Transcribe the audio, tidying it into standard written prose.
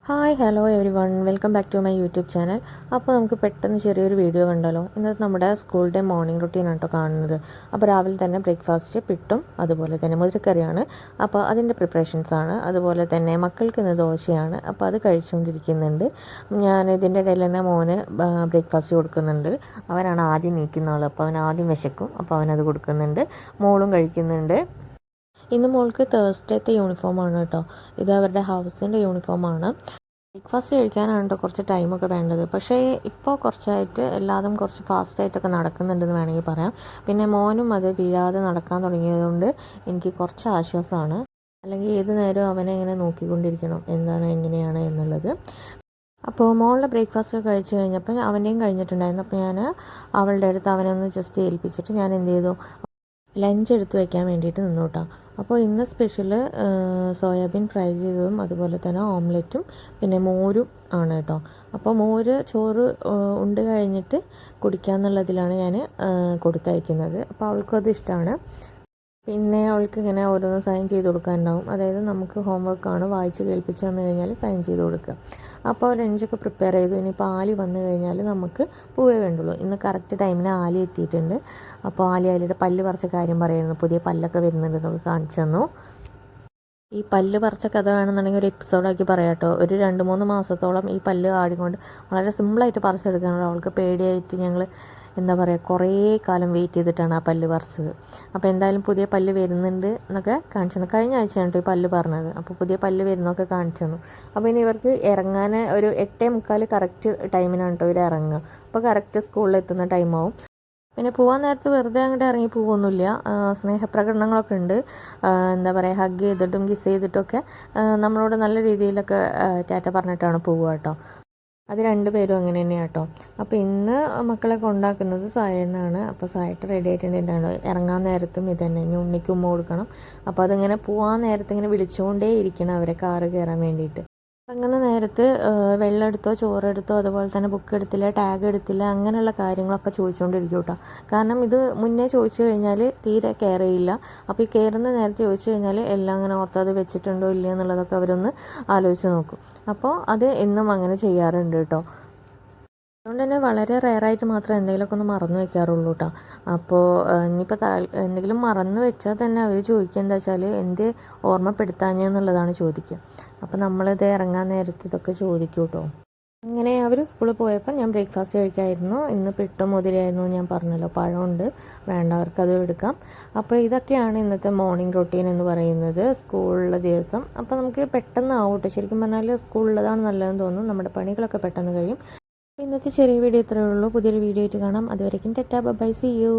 Hi hello everyone welcome back to my YouTube channel. അപ്പോൾ നമുക്ക് പെട്ടെന്ന് ചെറിയൊരു വീഡിയോ കണ്ടല്ലോ. ഇന്നത്തെ നമ്മുടെ സ്കൂളിൻ്റെ മോർണിംഗ് റൊട്ടീൻ ആട്ടോ കാണുന്നത്. അപ്പോൾ രാവിലെ തന്നെ ബ്രേക്ക്ഫാസ്റ്റ് പിട്ടും അതുപോലെ തന്നെ മുതിരക്കറിയാണ്. അപ്പോൾ അതിൻ്റെ പ്രിപ്പറേഷൻസാണ്. അതുപോലെ തന്നെ മക്കൾക്ക് ഇന്ന് ദോശയാണ്. അപ്പോൾ അത് കഴിച്ചുകൊണ്ടിരിക്കുന്നുണ്ട്. ഞാൻ ഇതിൻ്റെ ഇടയിൽ തന്നെ മോന് ബ്രേക്ക്ഫാസ്റ്റ് കൊടുക്കുന്നുണ്ട്. അവനാണ് ആദ്യം നീക്കുന്ന ആൾ. അപ്പോൾ അവൻ ആദ്യം വിശക്കും. അപ്പോൾ അവനത് കൊടുക്കുന്നുണ്ട്. മോളും കഴിക്കുന്നുണ്ട്. ഇന്ന് മോൾക്ക് തേഴ്സ്ഡേത്തെ യൂണിഫോമാണ് കേട്ടോ. ഇത് അവരുടെ ഹൗസിൻ്റെ യൂണിഫോമാണ്. ബ്രേക്ക്ഫാസ്റ്റ് കഴിക്കാനാണ് കേട്ടോ കുറച്ച് ടൈമൊക്കെ വേണ്ടത്. പക്ഷേ ഇപ്പോൾ കുറച്ചായിട്ട് എല്ലാതും കുറച്ച് ഫാസ്റ്റായിട്ടൊക്കെ നടക്കുന്നുണ്ടെന്ന് വേണമെങ്കിൽ പറയാം. പിന്നെ മോനും അത് വീഴാതെ നടക്കാൻ തുടങ്ങിയതുകൊണ്ട് എനിക്ക് കുറച്ച് ആശ്വാസമാണ്. അല്ലെങ്കിൽ ഏത് നേരവും അവനെ ഇങ്ങനെ നോക്കിക്കൊണ്ടിരിക്കണം എന്താണ് എങ്ങനെയാണ് എന്നുള്ളത്. അപ്പോൾ മോളുടെ ബ്രേക്ക്ഫാസ്റ്റ് ഒക്കെ കഴിച്ച് കഴിഞ്ഞപ്പോൾ അവൻ്റെയും കഴിഞ്ഞിട്ടുണ്ടായിരുന്നു. അപ്പോൾ ഞാൻ അവളുടെ അടുത്ത് അവനെ ഒന്ന് ജസ്റ്റ് ഏൽപ്പിച്ചിട്ട് ഞാൻ എന്ത് ചെയ്തു, ലഞ്ച് എടുത്ത് വയ്ക്കാൻ വേണ്ടിയിട്ട് നിന്നു കേട്ടോ. അപ്പോൾ ഇന്ന് സ്പെഷ്യൽ സോയാബീൻ ഫ്രൈ ചെയ്തതും അതുപോലെ തന്നെ ഓംലെറ്റും പിന്നെ മോരും ആണ് കേട്ടോ. അപ്പോൾ മോര് ചോറ് ഉണ്ട് കഴിഞ്ഞിട്ട് കുടിക്കാമെന്നുള്ളതിലാണ് ഞാൻ കൊടുത്തയക്കുന്നത്. അപ്പോൾ അവൾക്കും അത് ഇഷ്ടമാണ്. പിന്നെ അവൾക്ക് ഇങ്ങനെ ഓരോന്ന് സൈൻ ചെയ്ത് കൊടുക്കാനുണ്ടാവും. അതായത് നമുക്ക് ഹോംവർക്കാണ് വായിച്ച് കേൾപ്പിച്ച് തന്നു കഴിഞ്ഞാൽ സൈൻ ചെയ്ത് കൊടുക്കുക. അപ്പോൾ ലഞ്ചൊക്കെ പ്രിപ്പയർ ചെയ്തു. ഇനിയിപ്പോൾ ആലി വന്നു കഴിഞ്ഞാൽ നമുക്ക് പോവേ വേണ്ടുള്ളൂ. ഇന്ന് കറക്റ്റ് ടൈമിന് ആലി എത്തിയിട്ടുണ്ട്. അപ്പോൾ ആലിയുടെ പല്ല് പറിച്ച കാര്യം പറയുന്നു. പുതിയ പല്ലൊക്കെ വരുന്നുണ്ടെന്നൊക്കെ കാണിച്ചു തന്നു. ഈ പല്ല് പറിച്ച കഥ വേണമെന്നുണ്ടെങ്കിൽ ഒരു എപ്പിസോഡാക്കി പറയാം കേട്ടോ. ഒരു 2-3 മാസത്തോളം ഈ പല്ല് ആടിക്കൊണ്ട് വളരെ സിമ്പിളായിട്ട് പറിച്ചെടുക്കാനുള്ള അവൾക്ക് പേടിയായിട്ട് ഞങ്ങൾ എന്താ പറയുക കുറേ കാലം വെയിറ്റ് ചെയ്തിട്ടാണ് ആ പല്ല് പറിച്ചത്. അപ്പോൾ എന്തായാലും പുതിയ പല്ല് വരുന്നുണ്ട് എന്നൊക്കെ കാണിച്ചു തന്നു. കഴിഞ്ഞ ആഴ്ചയാണ് കേട്ടോ ഈ പല്ല് പറഞ്ഞത്. അപ്പോൾ പുതിയ പല്ല് വരുന്നതൊക്കെ കാണിച്ചു തന്നു. അപ്പോൾ ഇനി ഇവർക്ക് ഇറങ്ങാൻ ഒരു 8:45 കറക്റ്റ് ടൈമിനാണ് കേട്ടോ ഇവർ ഇറങ്ങുക. അപ്പോൾ കറക്റ്റ് സ്കൂളിൽ എത്തുന്ന ടൈമാവും. പിന്നെ പോകാൻ നേരത്ത് വെറുതെ അങ്ങോട്ട് ഇറങ്ങി പോകുമൊന്നുമില്ല. സ്നേഹപ്രകടനങ്ങളൊക്കെ ഉണ്ട്. എന്താ പറയുക, ഹഗ് ചെയ്തിട്ടും കിസ് ചെയ്തിട്ടൊക്കെ നമ്മളോട് നല്ല രീതിയിലൊക്കെ ടാറ്റ പറഞ്ഞിട്ടാണ് പോവുക കേട്ടോ. അത് 2 പേരും അങ്ങനെ തന്നെയാണ് കേട്ടോ. അപ്പോൾ ഇന്ന് മക്കളെ കൊണ്ടാക്കുന്നത് സായനാണ്. അപ്പോൾ സായിട്ട് റെഡി ആയിട്ടുണ്ട്. എന്താണ് ഇറങ്ങാൻ നേരത്തും ഇത് തന്നെ ഇനി ഉണ്ണിക്ക് ഉമ്മ കൊടുക്കണം. അപ്പോൾ അതിങ്ങനെ പോകാൻ നേരത്ത് ഇങ്ങനെ വിളിച്ചുകൊണ്ടേ ഇരിക്കണം അവരെ കാറ് കയറാൻ വേണ്ടിയിട്ട്. ഇറങ്ങുന്ന നേരത്ത് വെള്ളം എടുത്തോ ചോറെടുത്തോ അതുപോലെ തന്നെ ബുക്ക് എടുത്തില്ല ടാഗ് എടുത്തില്ല അങ്ങനെയുള്ള കാര്യങ്ങളൊക്കെ ചോദിച്ചുകൊണ്ടിരിക്കും കേട്ടോ. കാരണം ഇത് മുന്നേ ചോദിച്ചു കഴിഞ്ഞാൽ തീരെ കെയർ ചെയ്യില്ല. അപ്പോൾ ഈ കയറുന്ന നേരത്തെ ചോദിച്ചു കഴിഞ്ഞാൽ എല്ലാം അങ്ങനെ ഓർത്ത് അത് വെച്ചിട്ടുണ്ടോ ഇല്ല എന്നുള്ളതൊക്കെ അവരൊന്ന് ആലോചിച്ച് നോക്കും. അപ്പോൾ അത് എന്നും അങ്ങനെ ചെയ്യാറുണ്ട് കേട്ടോ. അതുകൊണ്ട് തന്നെ വളരെ റെയറായിട്ട് മാത്രമേ എന്തെങ്കിലുമൊക്കെ ഒന്ന് മറന്നു വെക്കാറുള്ളൂ കേട്ടോ. അപ്പോൾ ഇനിയിപ്പോൾ എന്തെങ്കിലും മറന്നു വെച്ചാൽ തന്നെ അവർ ചോദിക്കുക എന്താ വെച്ചാൽ എന്ത് ഓർമ്മപ്പെടുത്താഞ്ഞെന്നുള്ളതാണ് ചോദിക്കുക. അപ്പോൾ നമ്മളിത് ഇറങ്ങാൻ നേരത്ത് ഇതൊക്കെ ചോദിക്കും കേട്ടോ. അങ്ങനെ അവർ സ്കൂളിൽ പോയപ്പോൾ ഞാൻ ബ്രേക്ക്ഫാസ്റ്റ് കഴിക്കായിരുന്നു. ഇന്ന് പിട്ടും മുതിരയായിരുന്നു ഞാൻ പറഞ്ഞല്ലോ. പഴമുണ്ട്, വേണ്ടവർക്ക് അത് എടുക്കാം. അപ്പോൾ ഇതൊക്കെയാണ് ഇന്നത്തെ മോർണിംഗ് റൊട്ടീൻ എന്ന് പറയുന്നത് സ്കൂളിലെ ദിവസം. അപ്പോൾ നമുക്ക് പെട്ടെന്ന് ആവട്ടെ. ശരിക്കും പറഞ്ഞാൽ സ്കൂളിലതാണ് നല്ലതെന്ന് തോന്നുന്നു. നമ്മുടെ പണികളൊക്കെ പെട്ടെന്ന് കഴിയും. ഇന്നത്തെ ചെറിയ വീഡിയോ ഇത്രയേ ഉള്ളൂ. പുതിയൊരു വീഡിയോ ആയിട്ട് കാണാം. അതുവരേക്കും ടാറ്റാ ബൈ സീ യു.